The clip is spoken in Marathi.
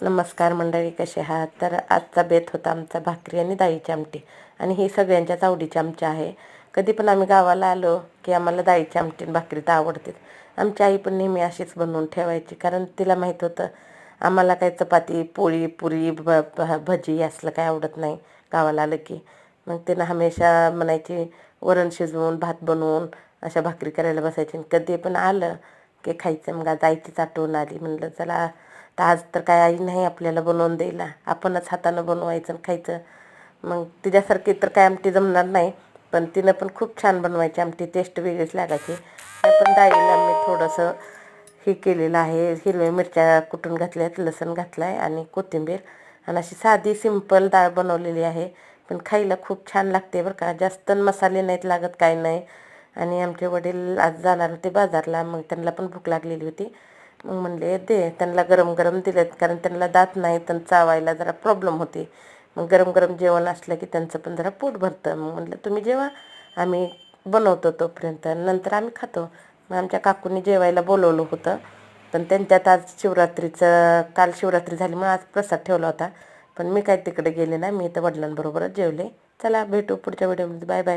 नमस्कार मंडळी, कसे आहात? तर आजचा बेत होता आमचा भाकरी आणि डाळीची आमटी. आणि ही सगळ्यांच्याच आवडीची आमची आहे. कधी पण आम्ही गावाला आलो की आम्हाला डाळीची आमटी आणि भाकरी तर आवडते. आमची आई पण नेहमी अशीच बनवून ठेवायची, कारण तिला माहीत होतं आम्हाला काही चपाती पोळी पुरी भजी असलं काही आवडत नाही गावाला आलं की. मग तिनं हमेशा म्हणायची वरण शिजवून भात बनवून अशा भाकरी करायला बसायची. आणि कधी पण आलं की खायचं. मग आज आईचीच आठवण आली. म्हणलं चला, तर आज तर काय आई नाही आपल्याला बनवून द्यायला, आपणच हातानं बनवायचं आणि खायचं. मग तिच्यासारखी तर काय आमटी जमणार नाही, पण तिनं पण खूप छान बनवायची आमटी, टेस्ट वेगळीच लागायची. पण डाळीला मी थोडंसं हे केलेलं आहे, हिरव्या मिरच्या कुटून घातल्यात, लसूण घातला आहे आणि कोथिंबीर, आणि अशी साधी सिंपल डाळ बनवलेली आहे. पण खायला खूप छान लागते बरं का, जास्त मसाले नाहीत लागत, काय नाही. आणि आमचे वडील आज जाणार होते बाजारला, मग त्यांना पण भूक लागलेली होती. मग म्हणले दे, त्यांना गरम गरम दिलेत, कारण त्यांना दात नाही तर चावायला जरा प्रॉब्लेम होते. मग गरम गरम जेवण असलं की त्यांचं पण जरा पोट भरतं. मग म्हटलं तुम्ही जेव्हा, आम्ही बनवतो तोपर्यंत, नंतर आम्ही खातो. मग आमच्या काकूंनी जेवायला बोलवलं होतं, पण त्यांच्यात आज काल शिवरात्री झाली मग आज प्रसाद ठेवला होता. पण मी काय तिकडे गेले नाही, मी तर वडिलांबरोबरच जेवले. चला भेटू पुढच्या व्हिडिओमध्ये. Bye bye.